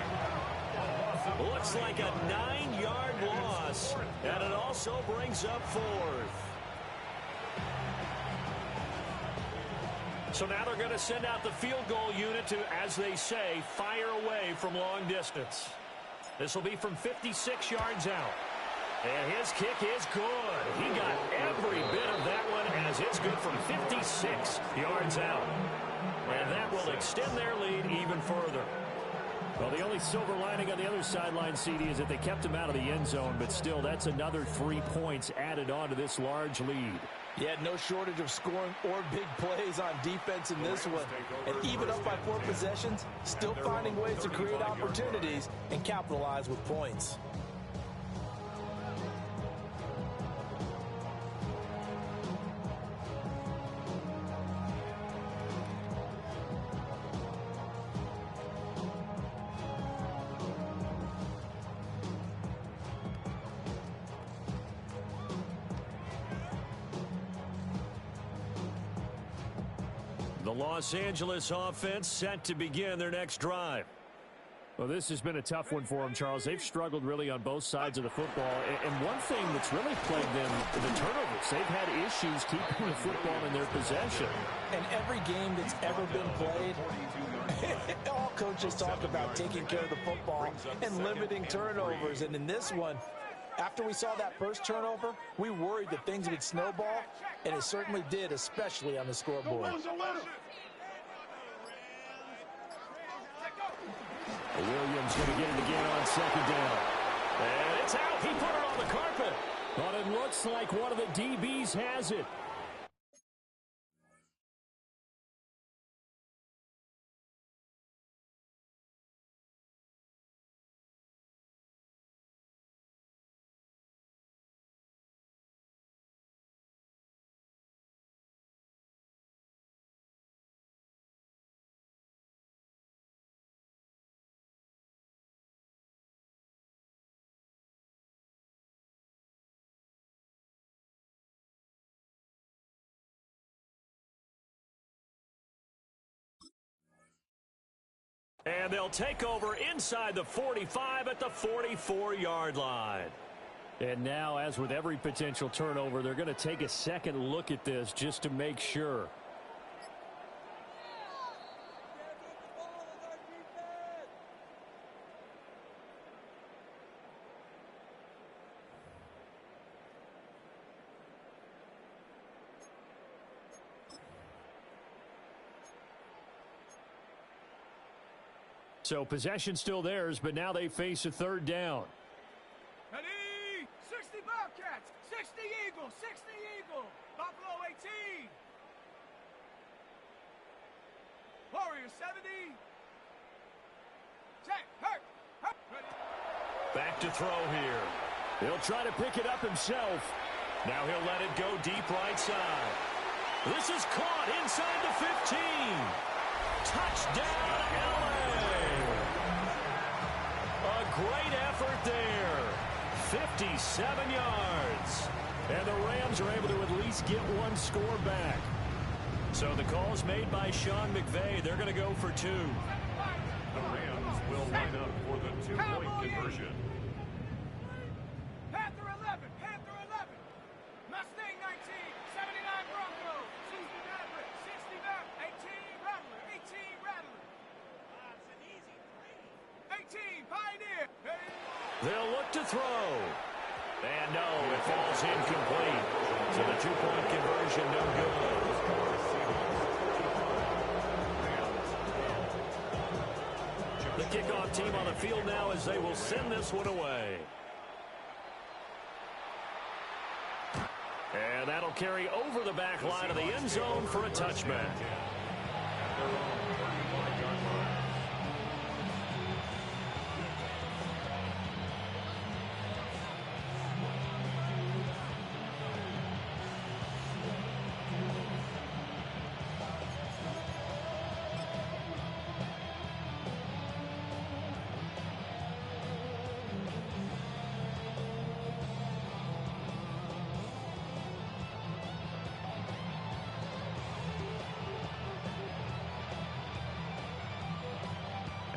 Speaker 2: Looks like a 9-yard loss, and it also brings up 4th. So now they're going to send out the field goal unit to, as they say, fire away from long distance. This will be from 56 yards out. And his kick is good. He got every bit of that one as it's good from 56 yards out. And that will extend their lead even further. Well, the only silver lining on the other sideline, CD, is that they kept him out of the end zone, but still, that's another 3 points added on to this large lead.
Speaker 5: Yeah, no shortage of scoring or big plays on defense in this one. And even up by 4 possessions, still finding ways to create opportunities and capitalize with points.
Speaker 2: The Los Angeles offense set to begin their next drive. Well, this has been a tough one for them, Charles. They've struggled really on both sides of the football. And one thing that's really plagued them, the turnovers. They've had issues keeping the football in their possession.
Speaker 5: And every game that's ever been played, all coaches talk about taking care of the football and limiting turnovers. And in this one, after we saw that first turnover, we worried that things would snowball, and it certainly did, especially on the scoreboard.
Speaker 2: Williams going to get it again on second down. And it's out. He put it on the carpet. But it looks like one of the DBs has it. And they'll take over inside the 45 at the 44-yard line. And now, as with every potential turnover, they're going to take a second look at this just to make sure. So possession still theirs, but now they face a third down.
Speaker 1: Ready? 60 Bobcats, 60 Eagles, 60 Eagles. Buffalo 18. Warriors 70. Check, hurt. Ready?
Speaker 2: Back to throw here. He'll try to pick it up himself. Now he'll let it go deep right side. This is caught inside the 15. Touchdown, LA. A great effort there. 57 yards. And the Rams are able to at least get one score back. So the call's made by Sean McVay. They're going to go for two.
Speaker 3: The Rams will line up for the two-point conversion.
Speaker 1: Panther 11, Panther 11. Mustang 19, 79 Broncos. 60 Maverick, 60 Maverick, 18 Rattler, 18 Rattler. That's an easy 3. 18 Pioneer.
Speaker 2: They'll look to throw. And no, it falls incomplete. So the two-point conversion no good. The kickoff team on the field now as they will send this one away. And that'll carry over the back line of the end zone for a touchback.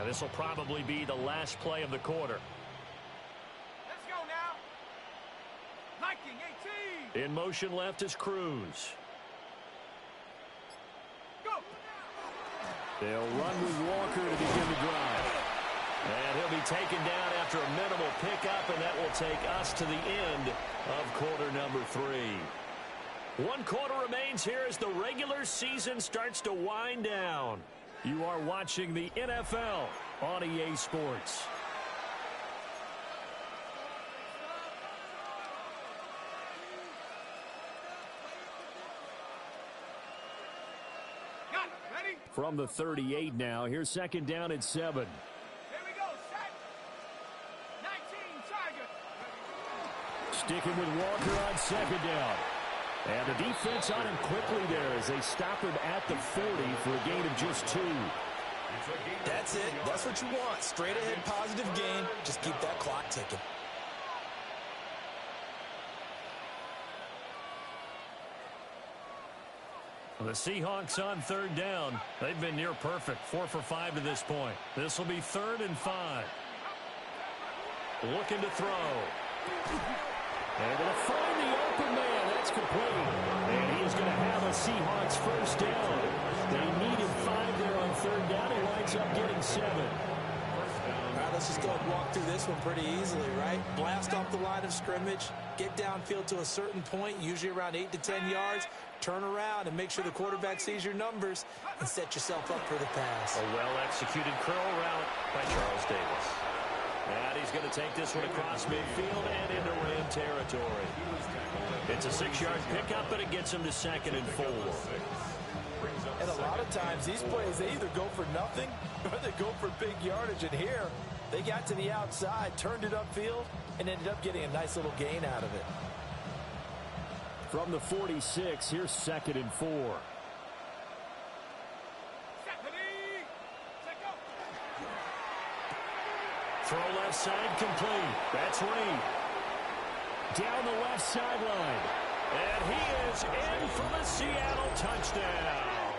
Speaker 2: This will probably be the last play of the quarter.
Speaker 1: Let's go now. Viking 18.
Speaker 2: In motion left is Cruz.
Speaker 1: Go.
Speaker 2: They'll run with Walker to begin the drive. And he'll be taken down after a minimal pickup, and that will take us to the end of quarter number 3. One quarter remains here as the regular season starts to wind down. You are watching the NFL on EA Sports.
Speaker 1: Got it. Ready?
Speaker 2: From the 38 now, here's second down at 7.
Speaker 1: Here we go. Set. 19 Tiger.
Speaker 2: Sticking with Walker on second down. And the defense on him quickly there as they stop him at the 40 for a gain of just 2.
Speaker 5: That's it. That's what you want. Straight ahead positive gain. Just keep that clock ticking.
Speaker 2: The Seahawks on third down. They've been near perfect, 4 for 5 to this point. This will be 3rd and 5. Looking to throw. Able to find the open man. That's complete. And he is going to have a Seahawks first down. They needed 5 there on third down. He winds up getting 7.
Speaker 5: All right, let's just go and walk through this one pretty easily, right? Blast off the line of scrimmage, get downfield to a certain point, usually around 8 to 10 yards, turn around and make sure the quarterback sees your numbers and set yourself up for the pass.
Speaker 2: A well-executed curl route by Charles Davis. And he's going to take this one across midfield and into Ram territory. It's a 6-yard pickup, but it gets him to 2nd and 4.
Speaker 5: And a lot of times, these plays, they either go for nothing or they go for big yardage. And here, they got to the outside, turned it upfield, and ended up getting a nice little gain out of it.
Speaker 2: From the 46, here's 2nd and 4. Throw left side complete. That's Reed. Down the left sideline. And he is in for the Seattle touchdown.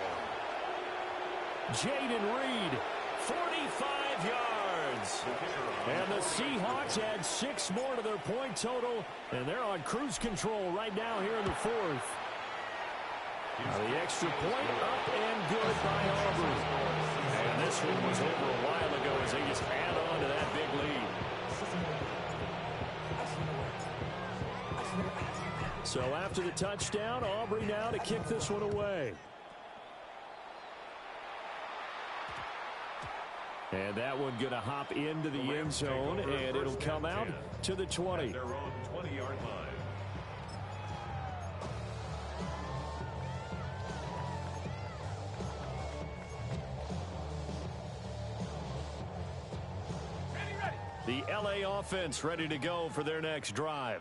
Speaker 2: Jaden Reed, 45 yards. And the Seahawks add 6 more to their point total, and they're on cruise control right now here in the 4th. Now the extra point up and good by Auburn. And this one was over a while ago as they just add on to that big lead. So after the touchdown, Aubrey now to kick this one away. And that one going to hop into the end zone, and it'll come out to the 20.
Speaker 3: Their own 20-yard line.
Speaker 2: The LA offense ready to go for their next drive.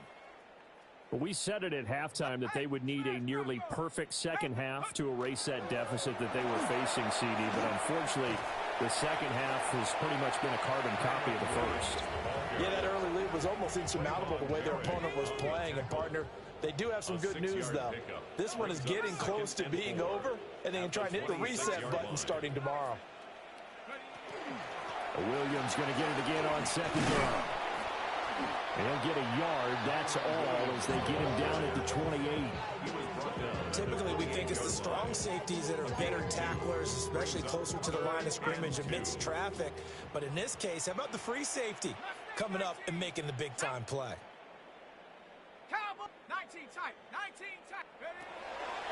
Speaker 2: Well, we said it at halftime that they would need a nearly perfect second half to erase that deficit that they were facing, CD. But unfortunately, the second half has pretty much been a carbon copy of the first.
Speaker 5: Yeah, that early lead was almost insurmountable the way their opponent was playing. And, partner, they do have some good news, though. This one is getting close to being over, and they can try and hit the reset button starting tomorrow.
Speaker 2: Williams going to get it again on 2nd down. He'll get a yard, that's all, as they get him down at the 28.
Speaker 5: Typically, we think it's the strong safeties that are better tacklers, especially closer to the line of scrimmage amidst traffic. But in this case, how about the free safety coming up and making the big-time play?
Speaker 1: Cowboy, 19 tight, 19 tight.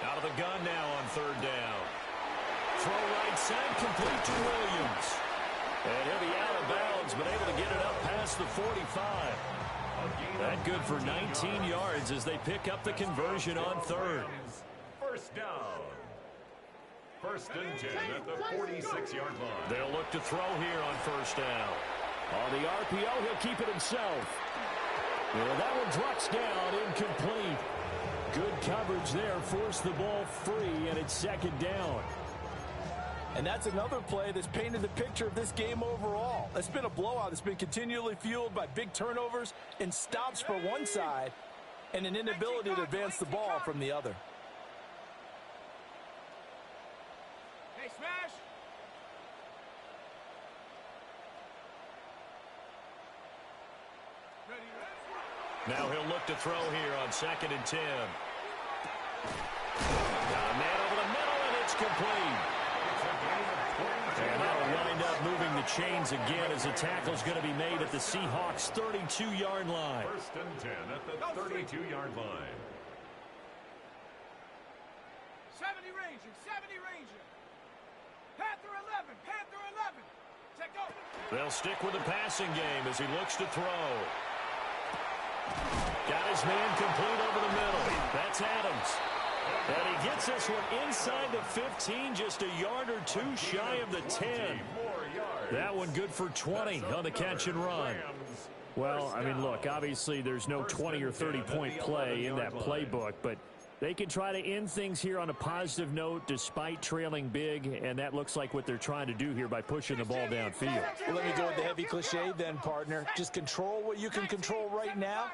Speaker 2: Out of the gun now on 3rd down. Throw right side, complete to Williams. And he'll be out of bounds, but able to get it up past the 45. That good for 19 yards as they pick up the conversion on 3rd.
Speaker 3: First down. 1st and 10 at the 46-yard line.
Speaker 2: They'll look to throw here on 1st down. On the RPO, he'll keep it himself. Well, that one drops down, incomplete. Good coverage there, forced the ball free, and it's 2nd down.
Speaker 5: And that's another play that's painted the picture of this game overall. It's been a blowout. It's been continually fueled by big turnovers and stops for one side and an inability to advance the ball from the other.
Speaker 1: Hey, smash.
Speaker 2: Now he'll look to throw here on 2nd and 10. Got a man over the middle, and it's complete. And that'll wind up moving the chains again as the tackle's going to be made at the Seahawks' 32-yard line.
Speaker 3: 1st and 10 at the 32-yard line.
Speaker 1: 70 Ranger, 70 Ranger. Panther 11, Panther 11. Take over.
Speaker 2: They'll stick with the passing game as he looks to throw. Got his man complete over the middle. That's Adams. And he gets this one inside the 15, just a yard or two shy of the 10. That one good for 20 on the catch and run. Well, I mean, look, obviously there's no 20 or 30-point play in that playbook, but they can try to end things here on a positive note despite trailing big, and that looks like what they're trying to do here by pushing the ball downfield.
Speaker 5: Well, let me go with the heavy cliche then, partner. Just control what you can control right now,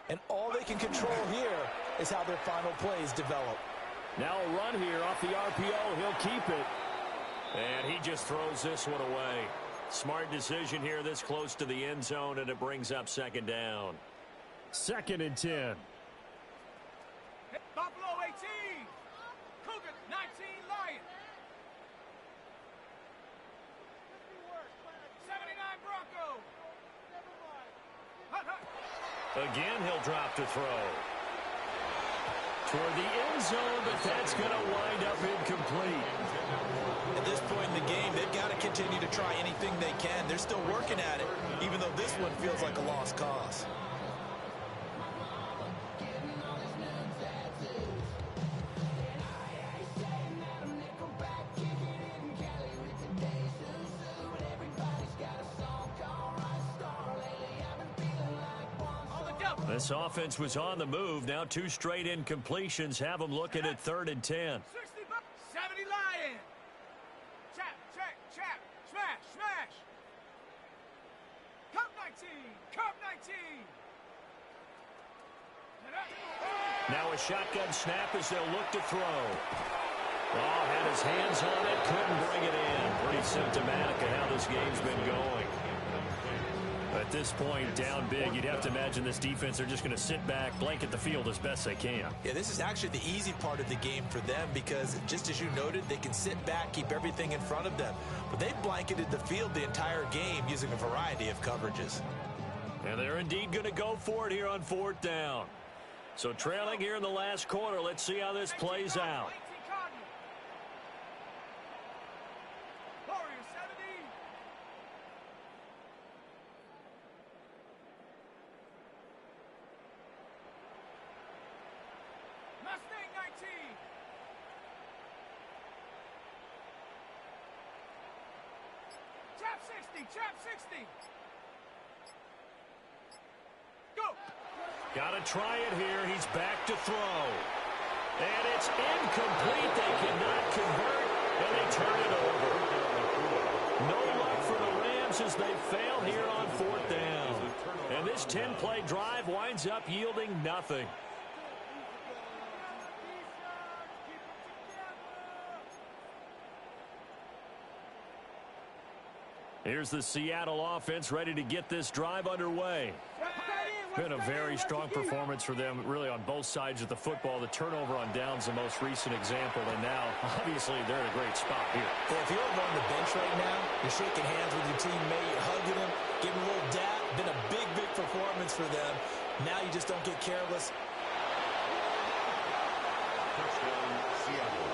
Speaker 5: and all they can control here is how their final plays develop.
Speaker 2: Now a run here off the RPO. He'll keep it. And he just throws this one away. Smart decision here this close to the end zone, and it brings up second down. 2nd and 10.
Speaker 1: Buffalo 18. Cougar 19 Lion. 79 Bronco.
Speaker 2: Again, he'll drop to throw. Toward the end zone, but that's going to wind up incomplete.
Speaker 4: At this point in the game, they've got to continue to try anything they can. They're still working at it, even though this one feels like a lost cause.
Speaker 2: This offense was on the move. Now 2 straight incompletions have them looking at 3rd and 10.
Speaker 1: 70 Lion. Chap, check, chap, smash, smash. Cup 19, Cup 19.
Speaker 2: Now a shotgun snap as they'll look to throw. Oh, had his hands on it, couldn't bring it in. Pretty symptomatic of how this game's been going. At this point, down big, you'd have to imagine this defense, they're just going to sit back, blanket the field as best they can.
Speaker 4: Yeah, this is actually the easy part of the game for them because, just as you noted, they can sit back, keep everything in front of them. But they've blanketed the field the entire game using a variety of coverages.
Speaker 2: And they're indeed going to go for it here on 4th down. So trailing here in the last quarter, let's see how this plays out.
Speaker 1: Mustang 19. Chap 60, chap 60. Go.
Speaker 2: Got to try it here. He's back to throw. And it's incomplete. They cannot convert, and they turn it over. No luck for the Rams as they fail here on 4th down. And this 10-play drive winds up yielding nothing. Here's the Seattle offense ready to get this drive underway. Been a very strong performance for them, really, on both sides of the football. The turnover on downs, the most recent example, and now, obviously, they're in a great spot here.
Speaker 4: Yeah, if you're over on the bench right now, you're shaking hands with your teammate, you're hugging him, giving a little dap. Been a big, big performance for them. Now you just don't get careless.
Speaker 3: Touchdown, Seattle.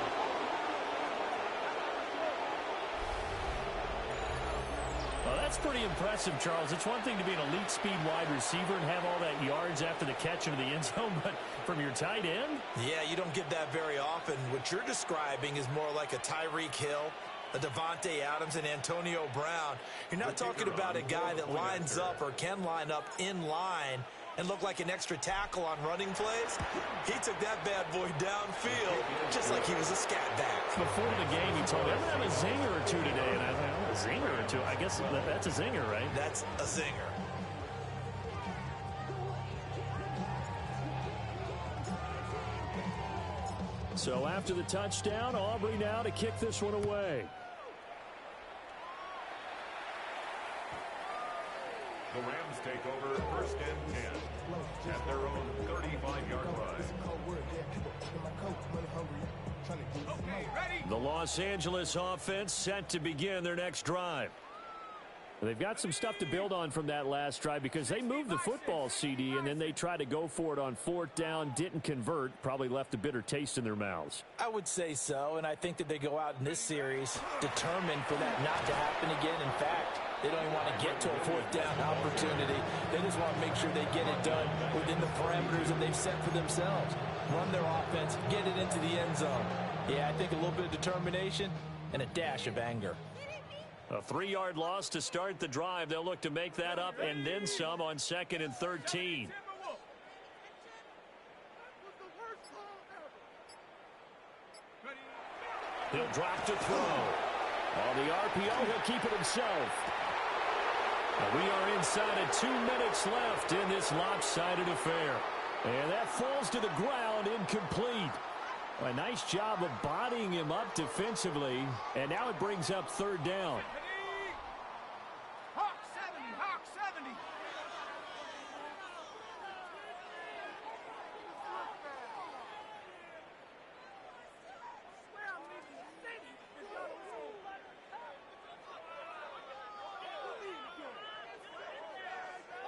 Speaker 2: Well, that's pretty impressive, Charles. It's one thing to be an elite speed wide receiver and have all that yards after the catch into the end zone, but from your tight end?
Speaker 4: Yeah, you don't get that very often. What you're describing is more like a Tyreek Hill, a Devontae Adams, and Antonio Brown. You're not talking about a guy that lines up or can line up in line and look like an extra tackle on running plays. He took that bad boy downfield just like he was a scat back.
Speaker 2: Before the game, he told me, I'm going to have a zinger or two today. And I thought, oh, a zinger or two? I guess that's a zinger, right?
Speaker 4: That's a zinger.
Speaker 2: So after the touchdown, Aubrey now to kick this one away.
Speaker 3: The Rams take over 1st and 10 at their own 35-yard line.
Speaker 1: Okay, ready?
Speaker 2: The Los Angeles offense set to begin their next drive. They've got some stuff to build on from that last drive because they moved the football, CD, and then they tried to go for it on 4th down, didn't convert, probably left a bitter taste in their mouths.
Speaker 5: I would say so, and I think that they go out in this series determined for that not to happen again. In fact, they don't even want to get to a 4th down opportunity. They just want to make sure they get it done within the parameters that they've set for themselves. Run their offense, get it into the end zone. Yeah, I think a little bit of determination and a dash of anger.
Speaker 2: A 3-yard loss to start the drive. They'll look to make that up and then some on 2nd and 13. He'll drop to throw. On the RPO, he'll keep it himself. We are inside of 2 minutes left in this lopsided affair. And that falls to the ground incomplete. A nice job of bodying him up defensively, and now it brings up third down.
Speaker 1: Hawk 70, Hawk 70.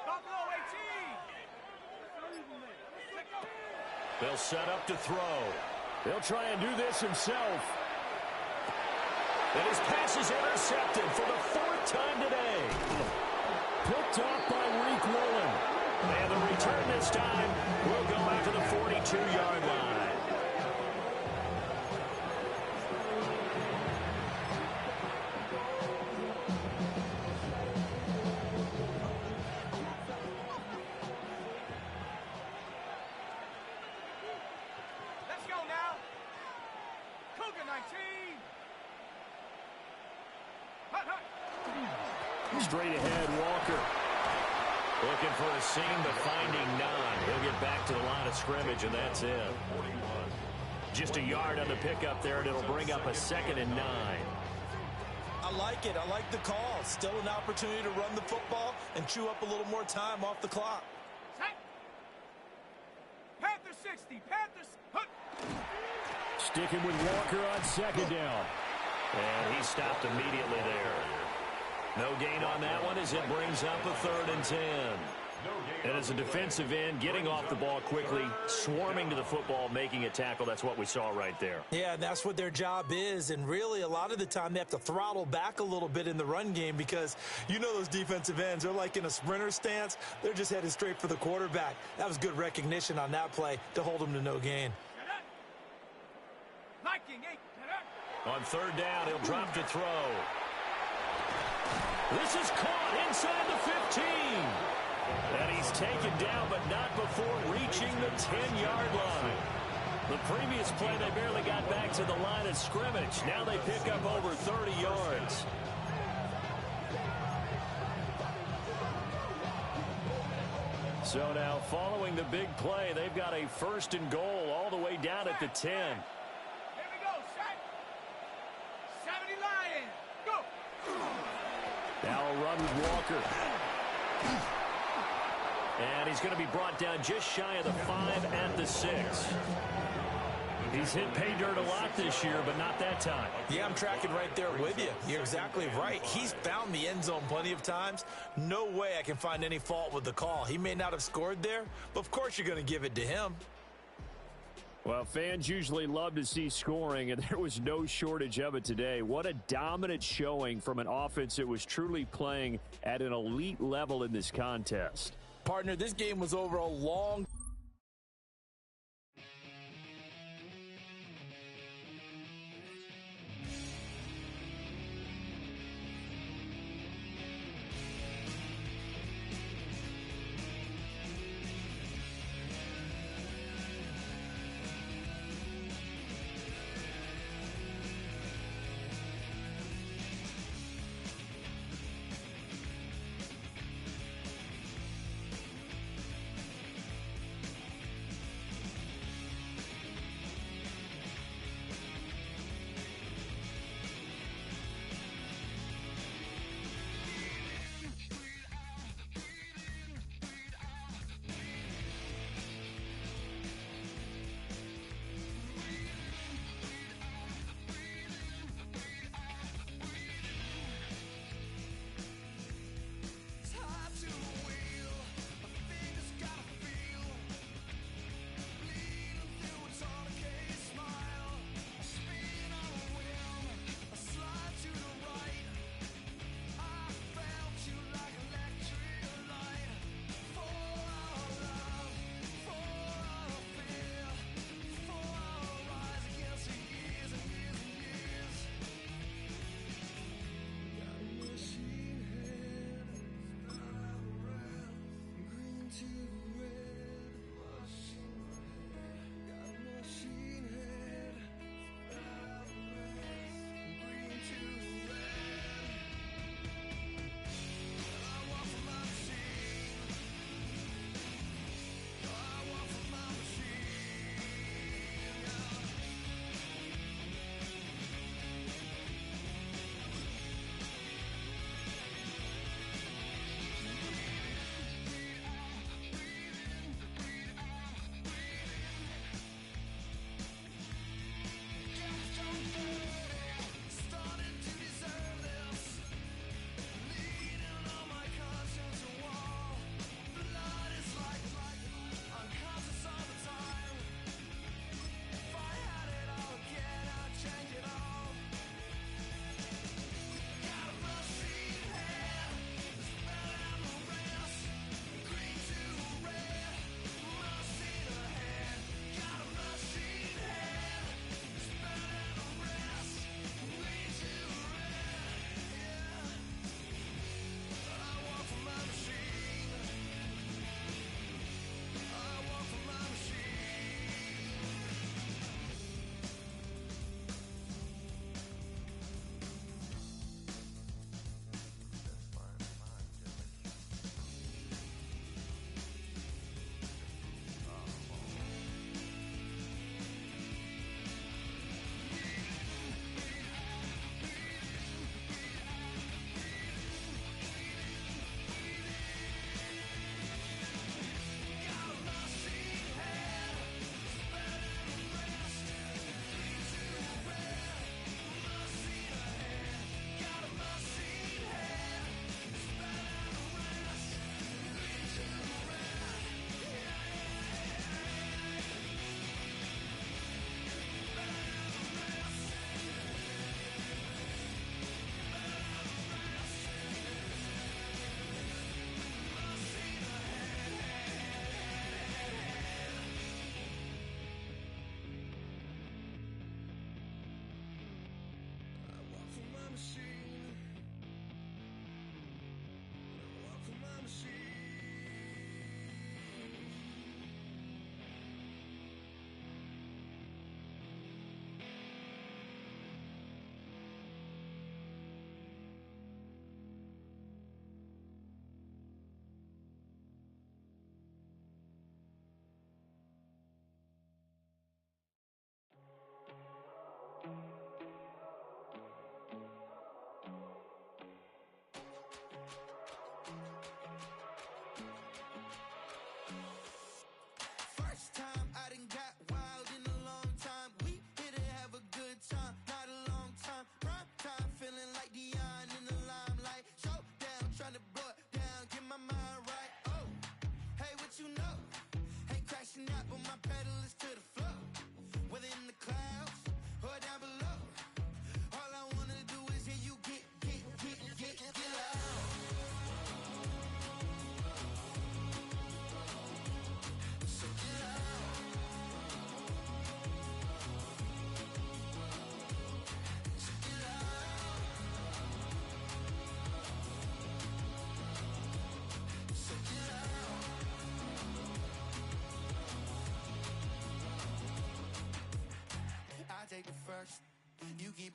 Speaker 1: Buffalo 18.
Speaker 2: They'll set up to throw. He'll try and do this himself. And his pass is intercepted for the fourth time today. Picked off by Reek Woolen. And the return this time will go out to the 42-yard line.
Speaker 1: Let's go now. Cougar 19. Hut, hut.
Speaker 2: Straight ahead, Walker. Looking for a seam, but finding none. He'll get back to the line of scrimmage, and that's it. Just a yard on the pickup there, and it'll bring up a 2nd and 9.
Speaker 5: I like it. I like the call. Still an opportunity to run the football and chew up a little more time off the clock.
Speaker 1: Set. Panther 60. Panthers. Hut.
Speaker 2: Sticking with Walker on 2nd down. And he stopped immediately there. No gain on that one as it brings up a 3rd and 10. And as a defensive end, getting off the ball quickly, swarming to the football, making a tackle, that's what we saw right there.
Speaker 5: Yeah, and that's what their job is. And really, a lot of the time, they have to throttle back a little bit in the run game because you know those defensive ends, they're like in a sprinter stance. They're just headed straight for the quarterback. That was good recognition on that play to hold them to no gain.
Speaker 1: Viking 8.
Speaker 2: On 3rd down, he'll drop to throw. This is caught inside the 15. And he's taken down, but not before reaching the 10-yard line. The previous play, they barely got back to the line of scrimmage. Now they pick up over 30 yards. So now, following the big play, they've got a 1st and goal all the way down at the 10.
Speaker 1: Here we go. Set. 70 Lions. Go.
Speaker 2: Now a run with Walker. And he's going to be brought down just shy of the 5 at the 6. He's hit pay dirt a lot this year, but not that time.
Speaker 5: Yeah, I'm tracking right there with you. You're exactly right. He's found the end zone plenty of times. No way I can find any fault with the call. He may not have scored there, but of course you're going to give it to him.
Speaker 2: Well, fans usually love to see scoring, and there was no shortage of it today. What a dominant showing from an offense that was truly playing at an elite level in this contest.
Speaker 5: Partner, this game was over a long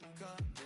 Speaker 6: we can cut.